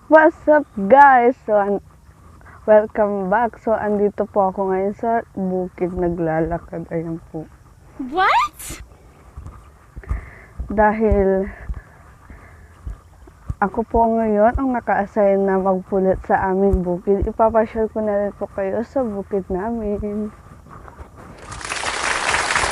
What's up guys? Welcome back. So andito po ako ngayon sa bukid naglalakad. Ayan po. What? Dahil ako po ngayon ang naka-assign na magpulot sa aming bukid. Ipapasyal ko na rin po kayo sa bukid namin.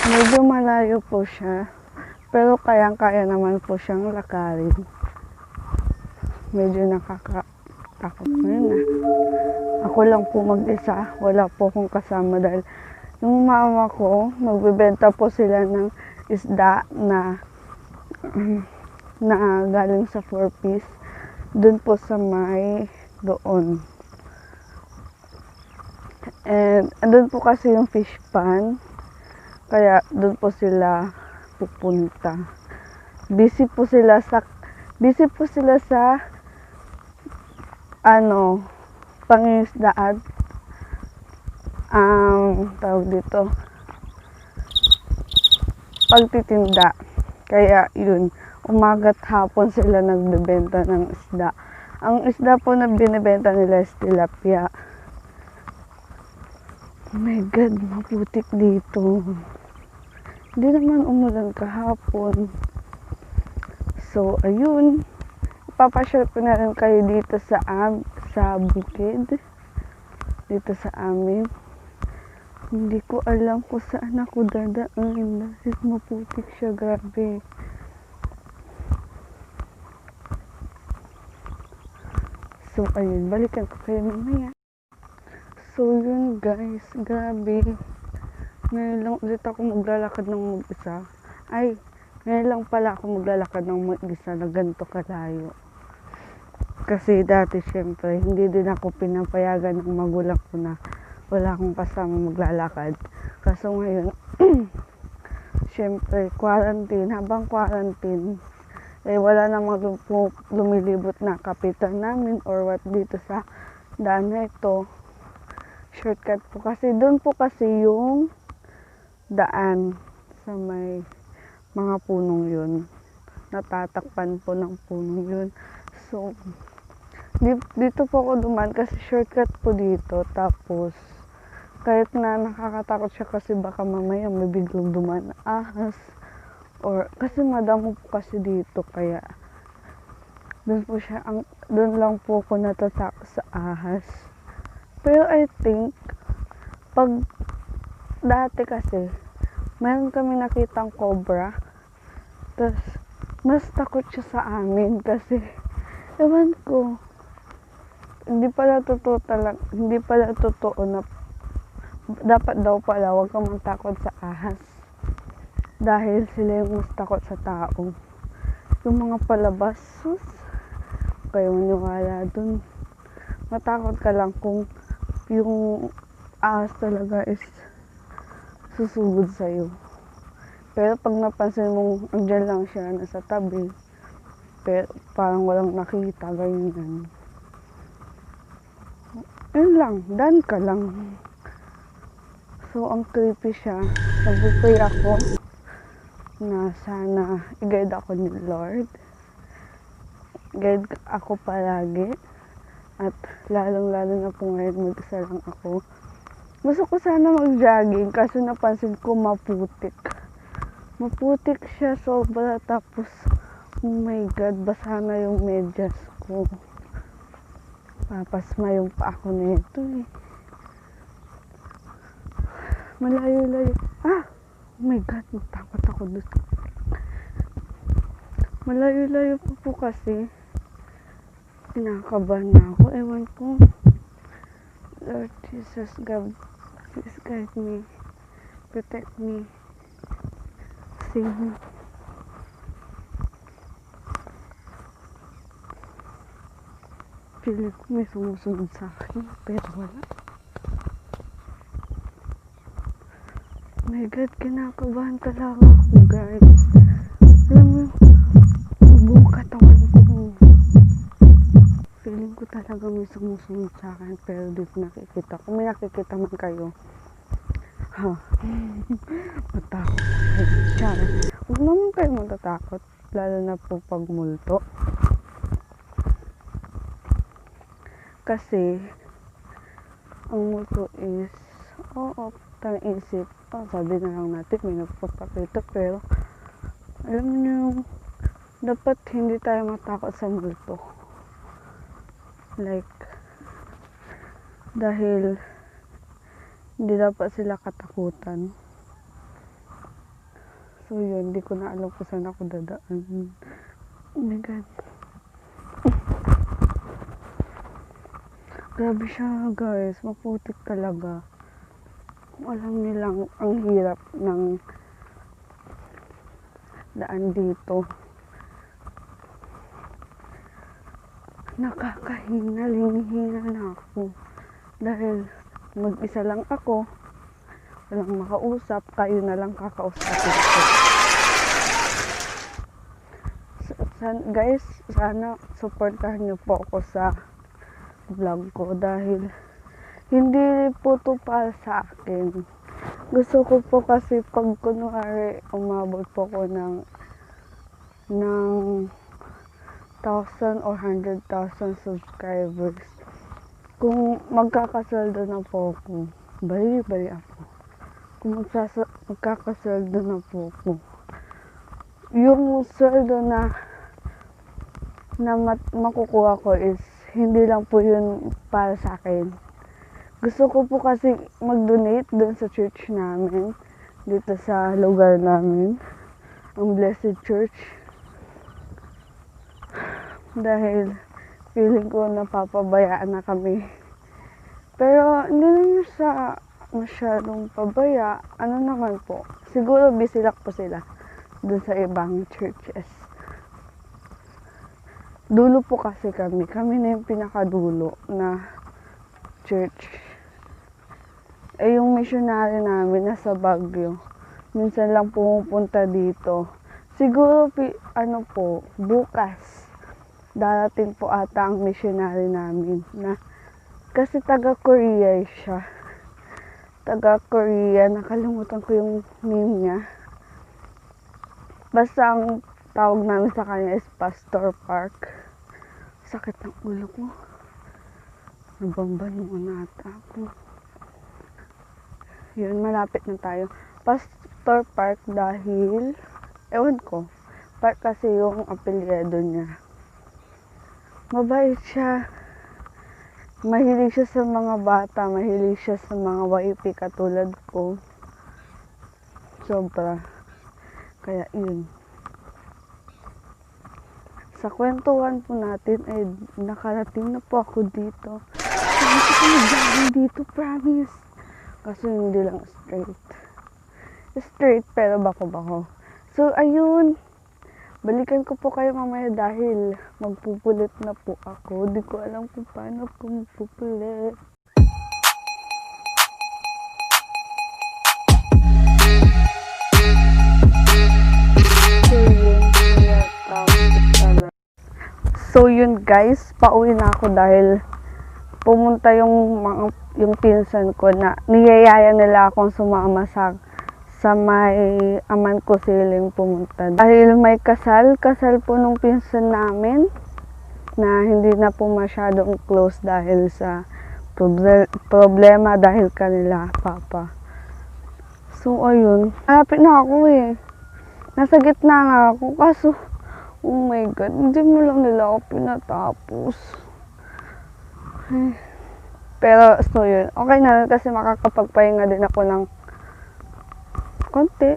Medyo malayo po siya. Pero kayang-kaya naman po siyang lakarin. Medyo nakakatakot ngayon na. Ako lang po mag-isa. Wala po akong kasama dahil yung mama ko, magbebenta po sila ng isda na galing sa 4-piece. Doon po sa may doon. And doon po kasi yung fish pan. Kaya doon po sila pupunta. Busy po sila sa pangingisdaan. Tawag dito, pagtitinda. Kaya yun, umaga't hapon sila nagbebenta ng isda. Ang isda po na binibenta nila is tilapia. Oh my God, maputik dito. Hindi naman umulan kahapon. So, ayun. Ipapasyal ko na rin kayo dito sa bukid. Dito sa amin. Hindi ko alam kung saan ako dadaan. Dahil maputik siya, grabe. So, ayun. Balikan ko kayo mamaya. So, yun guys. Grabe. Ngayon lang ulit ako maglalakad ng mag-isa. Ngayon lang pala ako maglalakad ng mag-isa na ganito kalayo. Kasi dati syempre, hindi din ako pinapayagan ng magulang ko na wala akong kasama maglalakad. Kaso ngayon, syempre, habang quarantine, wala namang lumilibot na kapitan namin or what dito sa daan na ito. Shortcut po kasi, doon po kasi yung daan sa may mga punong yun. Natatakpan po ng punong yun. So, dito po ako duman kasi shortcut po dito. Tapos, kahit na nakakatakot siya kasi baka mamaya may biglang duman na ahas. Or, kasi madamo po kasi dito. Kaya, doon lang po ako natatakot sa ahas. Pero I think, pag dati kasi, meron kami nakitang cobra. Tapos, mas takot siya sa amin kasi, ewan ko, hindi pala totoo na dapat daw pala huwag kang matakot sa ahas. Dahil sila yung mas takot sa tao. Yung mga palabas, kayo maniwala dun. Matakot ka lang kung yung ahas talaga is susugod sa'yo. Pero pag napansin mong andyan lang siya nasa tabi, pero parang walang nakita, ganyan. Yun lang, daan ka lang. So, ang creepy siya. Nag-pray ako na sana i-guide ako ni Lord. Guide ako palagi. At lalong-lalo na po ngayon mag-isa lang ako. Gusto ko sana mag-jogging kasi napansin ko maputik. Maputik siya sobra, tapos oh my God, basa na yung medyas ko. Papasma yung pa ako nito eh. Malayo-layo. Oh my God, natakot ako doon. Malayo-layo po kasi. Kinakabahan na ako. Ewan ko. Lord Jesus, God, please guide me. Protect me. Save me. Feeling ko may sumusunod sa akin, pero wala. Oh my God, kinakabahan talaga ako, guys. Alam mo, buong katawan ko. Feeling ko talaga may sumusunod sa akin, pero di ko nakikita. Kung may nakikita man kayo, matakot kayo. Charot. Huwag naman kayo matatakot, lalo na po pag multo. Kasi, ang multo is, tayong isip, sabi na lang natin, may nagpapakita, pero, alam niyo, dapat hindi tayo matakot sa multo. Like, dahil, hindi dapat sila katakutan. So, yun, di ko na alam kung saan ako dadaan. Oh my God. Grabe siya, guys. Maputik talaga. Kung alam nilang ang hirap ng daan dito. Nakakahingal na ako. Dahil mag-isa lang ako. Walang makausap. Kayo na lang kakausapin ko. Guys, sana supportahan niyo po ako sa vlog ko dahil hindi po to para sa akin. Gusto ko po kasi pag kunwari umabot po ko ng 1,000 or 100,000 subscribers, kung magkakasweldo na po ako, bali ako. Kung magkakasweldo na po ako, yung sweldo na makukuha ko is hindi lang po yun para sa akin. Gusto ko po kasi mag-donate doon sa church namin, dito sa lugar namin, ang Blessed Church. Dahil feeling ko napapabayaan na kami. Pero hindi naman sa masyadong pabaya. Ano naman po, siguro bisilak po sila doon sa ibang churches. Dulo po kasi kami na yung pinakadulo na church. Yung missionary namin nasa Baguio. Minsan lang pumupunta dito. Siguro bukas darating po ata ang missionary namin na kasi taga Korea siya. Taga Korea, nakalimutan ko yung name niya. Basta ang tawag namin sa kanya is Pastor Park. Sakit ng ulo ko. Nabambanungan na ata ako. Yun, malapit na tayo. Pastor Park dahil, ewan ko, Park kasi yung apelyido niya. Mabait siya. Mahilig siya sa mga bata. Mahilig siya sa mga YP katulad ko. Sobra. Kaya yun. Sa kwentuhan po natin ay nakarating na po ako dito. Hindi ko nag-jogging dito, promise. Kaso hindi lang straight. Straight pero bako-bako. So ayun. Balikan ko po kayo mamaya dahil magpupulit na po ako. Di ko alam kung paano ako magpupulit. So yun guys, pauwi na ako dahil pumunta yung pinsan ko na niyayaya nila akong sumama sa may aman ko siling pumunta. Dahil may kasal po nung pinsan namin na hindi na po masyadong close dahil sa problema dahil kanila papa. So ayun, malapit na ako eh. Nasa gitna nga ako kaso oh my God, hindi mo lang nila ako pinatapos. Pero, so yun. Okay na kasi makakapagpahinga din ako ng konti.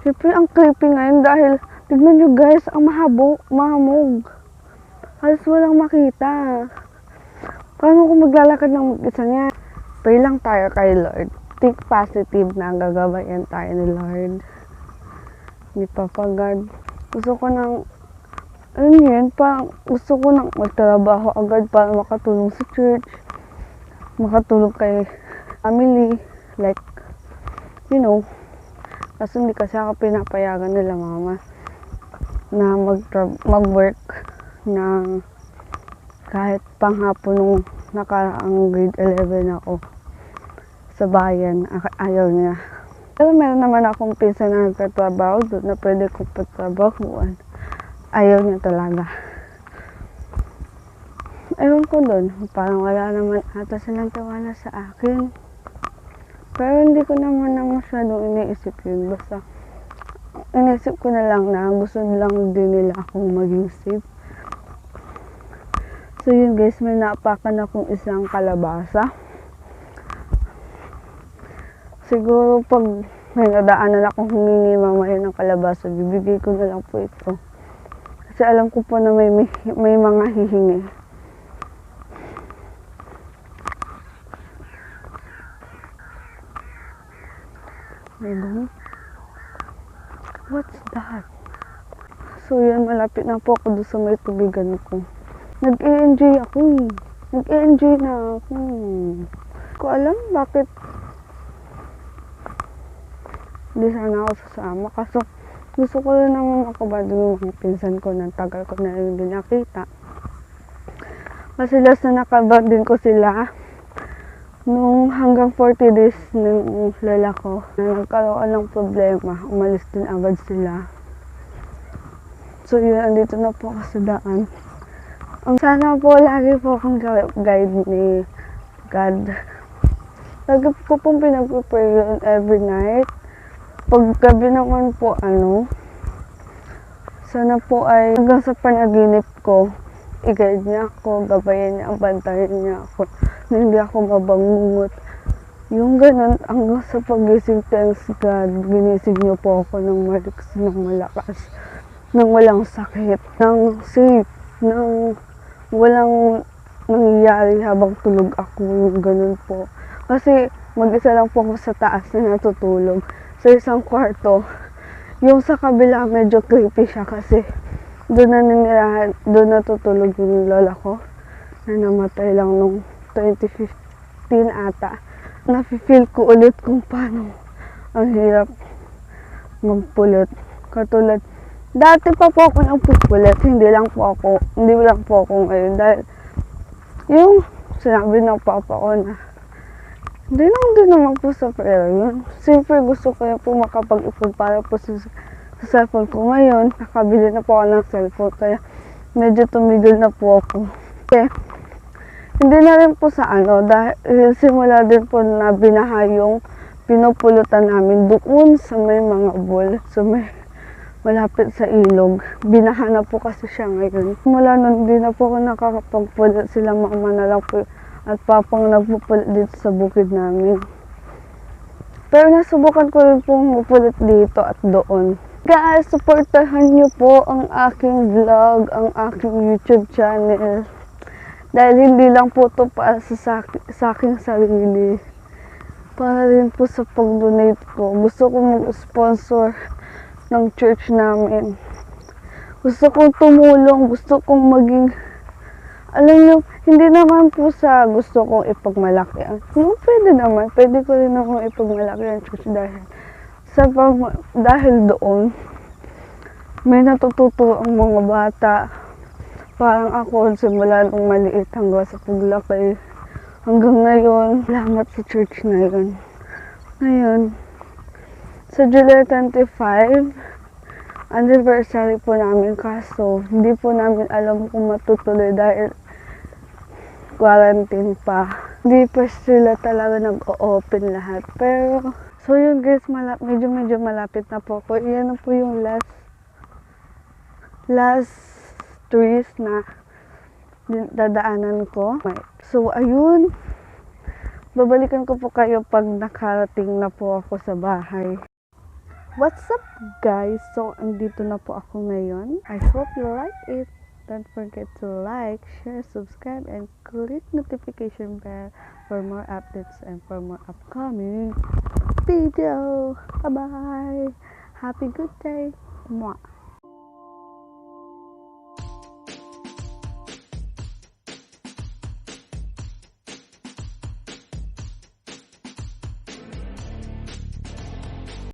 Siyempre, ang creepy ngayon dahil, tignan nyo guys, ang mahamog. Halos walang makita. Paano kung maglalakad ng mag-isa niya? Pray lang tayo kay Lord. Think positive na gagabayan tayo ni Lord. Ni Papa God. Gusto ko nang, gusto ko nang magtrabaho agad para makatulong sa church, makatulong kay family, like, kasi hindi kasi ako pinapayagan nila mama na mag-work ng kahit panghapon nung nakaraang grade 11 ako sa bayan, ayaw niya. Pero meron naman akong pinsan na nagtatrabaho doon na pwede kong pagtrabahuan. Ayaw niya talaga. ewan ko dun, parang wala naman ata silang tiwala sa akin. Pero hindi ko naman na masyadong iniisip yun. Basta, inisip ko na lang na gusto lang din nila akong maging safe. So yun guys, may naapakan akong isang kalabasa. Siguro pag may nadaanan akong humingi mamaya ng kalabasa, bibigay ko na lang po ito. Kasi alam ko po na may mga hihingi. What's that? So yan, malapit na po ako doon sa may tubigan ko. Nag-e-enjoy ako eh. Nag-e-enjoy na ako. Hindi ko alam bakit hindi sana ako sasama. Kaso gusto ko rin naman makabado ng mga pinsan ko ng tagal ko na rin din nakita. Kasi last na nakabandin ko sila nung hanggang 40 days ng lola ko na nagkaroon ng problema. Umalis din agad sila. So yun, andito na po ako sa daan. Ang sana po lagi po akong guide ni God. Lagi ko pong pinag-pray yun every night. Pag gabi naman po sana po ay hanggang sa panaginip ko, i-guide niya ako, gabayan niya, bantayan niya ako, na hindi ako mabangungot. Yung ganun, hanggang sa pagising, thanks God, ginising niyo po ako ng malakas, ng walang sakit, ng safe, ng walang nangyayari habang tulog ako, yung ganun po. Kasi mag-isa lang po ako sa taas na natutulog, sa isang kwarto. Yung sa kabila, medyo creepy siya kasi doon na ninirahan, doon natutulog yung lola ko na namatay lang nung 2015 ata. Nafe-feel ko ulit kung paano ang hirap magpulit. Katulad, dati pa po ako nagpupulit, hindi lang po ako ngayon. Dahil yung sinabi ng papa ko na hindi lang din naman po sa pera yun. Siyempre gusto ko po makapag-ipon para po sa cellphone ko. Ngayon, nakabili na po ako ng cellphone, kaya medyo tumigil na po ako. Okay. Hindi na rin po sa dahil simula din po na binaha yung pinupulutan namin doon sa may mga bowl, sa may malapit sa ilog. Binaha na po kasi siya ngayon. Mula nun, hindi na po ako nakakapagpulit. Sila mama na lang po at papang nagpupulit dito sa bukid namin. Pero nasubukan ko rin pong mapulit dito at doon. Guys, supportahan niyo po ang aking vlog, ang aking YouTube channel. Dahil hindi lang po ito para sa aking sarili. Para rin po sa pag-donate ko. Gusto ko mag-sponsor ng church namin. Gusto kong tumulong, gusto kong maging, alam niyo, hindi naman po sa gusto kong ipagmalaki. Pwede ko rin naman ipagmalaki ang church dahil doon, may natututo ang mga bata. Parang ako, simula nung maliit hanggang sa paglaki. Hanggang ngayon, salamat sa church na yun. Ngayon, sa July 25, anniversary po namin, kaso hindi po namin alam kung matutuloy dahil quarantine pa. Hindi pa sila talaga nag-o-open lahat. Pero, so yun guys, medyo malapit na po ako. Iyan na po yung last trees na dadaanan ko. So ayun, babalikan ko po kayo pag nakarating na po ako sa bahay. What's up guys? So andito na po ako ngayon. I hope you like it. Don't forget to like, share, subscribe, and click notification bell for more updates and for more upcoming video. Bye bye. Happy good day. Mwah.